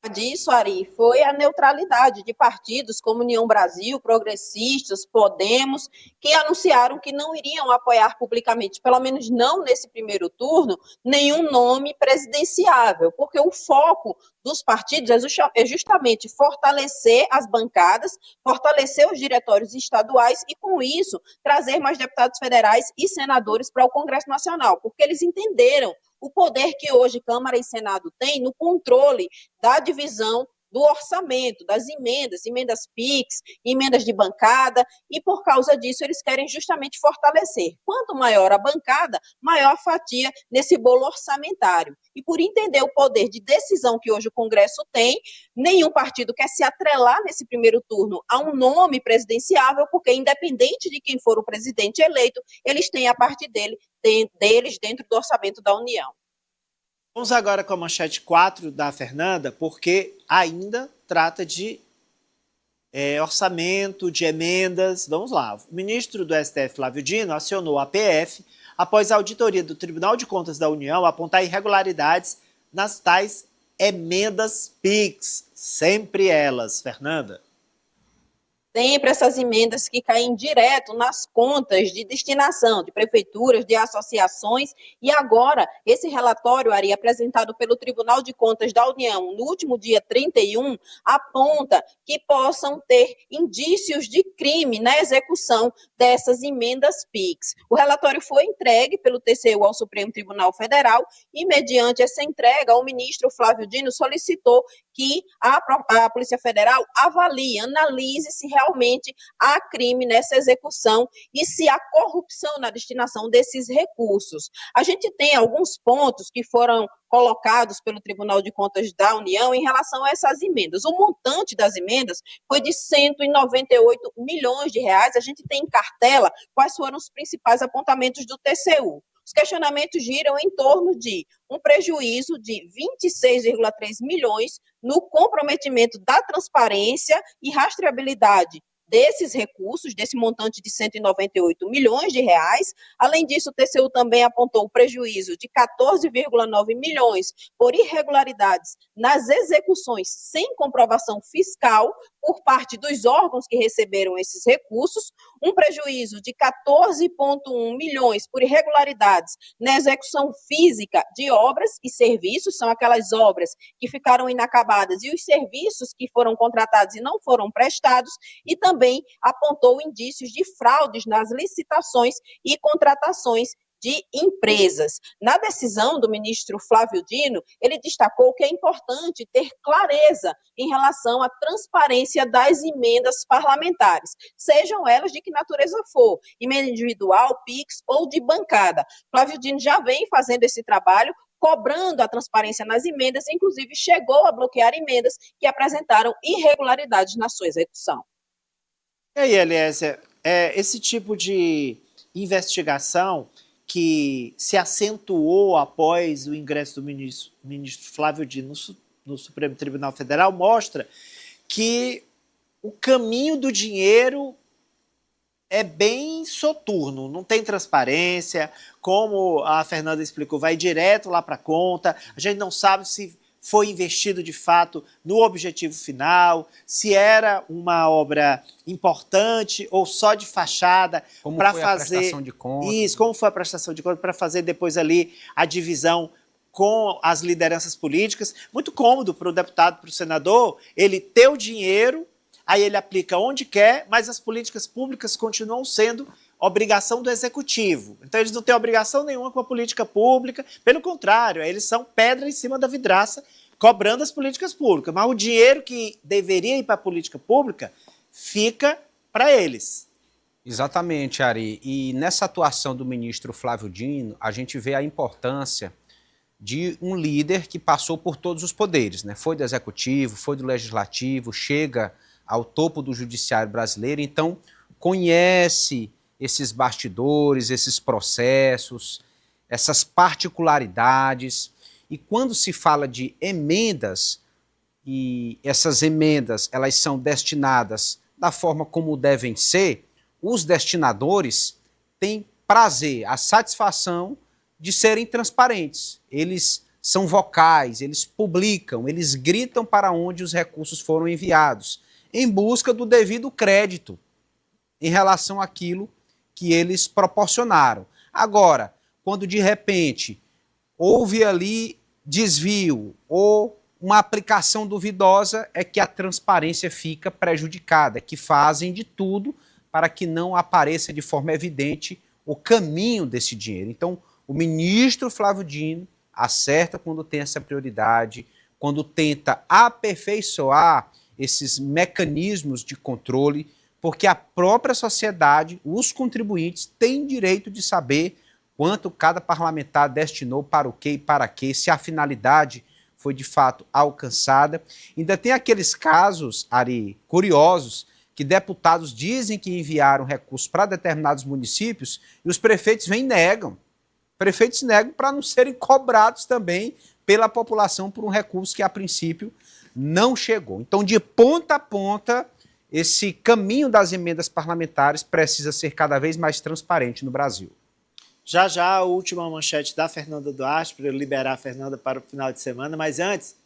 disso, Ari, foi a neutralidade de partidos como União Brasil, Progressistas, Podemos, que anunciaram que não iriam apoiar publicamente, pelo menos não nesse primeiro turno, nenhum nome presidenciável, porque o foco dos partidos é justamente fortalecer as bancadas, fortalecer os diretórios estaduais e, com isso, trazer mais deputados federais e senadores para o Congresso Nacional, porque eles entenderam o poder que hoje Câmara e Senado têm no controle da divisão do orçamento, das emendas PIX, emendas de bancada, e por causa disso eles querem justamente fortalecer. Quanto maior a bancada, maior a fatia nesse bolo orçamentário. E por entender o poder de decisão que hoje o Congresso tem, nenhum partido quer se atrelar nesse primeiro turno a um nome presidenciável, porque independente de quem for o presidente eleito, eles têm a parte deles dentro do orçamento da União. Vamos agora com a manchete 4 da Fernanda, porque ainda trata de orçamento, de emendas. Vamos lá. O ministro do STF, Flávio Dino, acionou a PF após a auditoria do Tribunal de Contas da União apontar irregularidades nas tais emendas PIX. Sempre elas, Fernanda. Sempre essas emendas que caem direto nas contas de destinação de prefeituras, de associações, e agora esse relatório, Ari, apresentado pelo Tribunal de Contas da União no último dia 31, aponta que possam ter indícios de crime na execução dessas emendas PIX. O relatório foi entregue pelo TCU ao Supremo Tribunal Federal e, mediante essa entrega, o ministro Flávio Dino solicitou que a Polícia Federal avalie, analise se realmente há crime nessa execução e se há corrupção na destinação desses recursos. A gente tem alguns pontos que foram colocados pelo Tribunal de Contas da União em relação a essas emendas. O montante das emendas foi de 198 milhões de reais. A gente tem em cartela quais foram os principais apontamentos do TCU. Os questionamentos giram em torno de um prejuízo de 26,3 milhões no comprometimento da transparência e rastreabilidade desses recursos, desse montante de 198 milhões de reais. Além disso, o TCU também apontou o prejuízo de 14,9 milhões por irregularidades nas execuções sem comprovação fiscal por parte dos órgãos que receberam esses recursos, um prejuízo de 14,1 milhões por irregularidades na execução física de obras e serviços, são aquelas obras que ficaram inacabadas e os serviços que foram contratados e não foram prestados, e também apontou indícios de fraudes nas licitações e contratações de empresas. Na decisão do ministro Flávio Dino, ele destacou que é importante ter clareza em relação à transparência das emendas parlamentares, sejam elas de que natureza for, emenda individual, PIX ou de bancada. Flávio Dino já vem fazendo esse trabalho, cobrando a transparência nas emendas, inclusive chegou a bloquear emendas que apresentaram irregularidades na sua execução. E aí, Eliezer, esse tipo de investigação que se acentuou após o ingresso do ministro Flávio Dino no Supremo Tribunal Federal mostra que o caminho do dinheiro é bem soturno, não tem transparência, como a Fernanda explicou, vai direto lá para a conta, a gente não sabe se foi investido de fato no objetivo final, se era uma obra importante ou só de fachada para fazer a prestação de contas. Isso, como foi a prestação de contas para fazer depois ali a divisão com as lideranças políticas. Muito cômodo para o deputado, para o senador, ele ter o dinheiro, aí ele aplica onde quer, mas as políticas públicas continuam sendo obrigação do executivo. Então eles não têm obrigação nenhuma com a política pública, pelo contrário, eles são pedra em cima da vidraça, cobrando as políticas públicas, mas o dinheiro que deveria ir para a política pública fica para eles. Exatamente, Ari. E nessa atuação do ministro Flávio Dino, a gente vê a importância de um líder que passou por todos os poderes, né? Foi do executivo, foi do legislativo, chega ao topo do judiciário brasileiro, então conhece esses bastidores, esses processos, essas particularidades. E quando se fala de emendas, e essas emendas elas são destinadas da forma como devem ser, os destinadores têm prazer, a satisfação de serem transparentes. Eles são vocais, eles publicam, eles gritam para onde os recursos foram enviados, em busca do devido crédito em relação àquilo que eles proporcionaram. Agora, quando de repente houve ali desvio ou uma aplicação duvidosa, é que a transparência fica prejudicada, é que fazem de tudo para que não apareça de forma evidente o caminho desse dinheiro. Então, o ministro Flávio Dino acerta quando tem essa prioridade, quando tenta aperfeiçoar esses mecanismos de controle, porque a própria sociedade, os contribuintes, têm direito de saber quanto cada parlamentar destinou para o quê e para quê, se a finalidade foi de fato alcançada. Ainda tem aqueles casos, Ari, curiosos, que deputados dizem que enviaram recursos para determinados municípios e os prefeitos vêm e negam. Prefeitos negam para não serem cobrados também pela população por um recurso que, a princípio, não chegou. Então, de ponta a ponta, esse caminho das emendas parlamentares precisa ser cada vez mais transparente no Brasil. Já já a última manchete da Fernanda Duarte, para eu liberar a Fernanda para o final de semana, mas antes,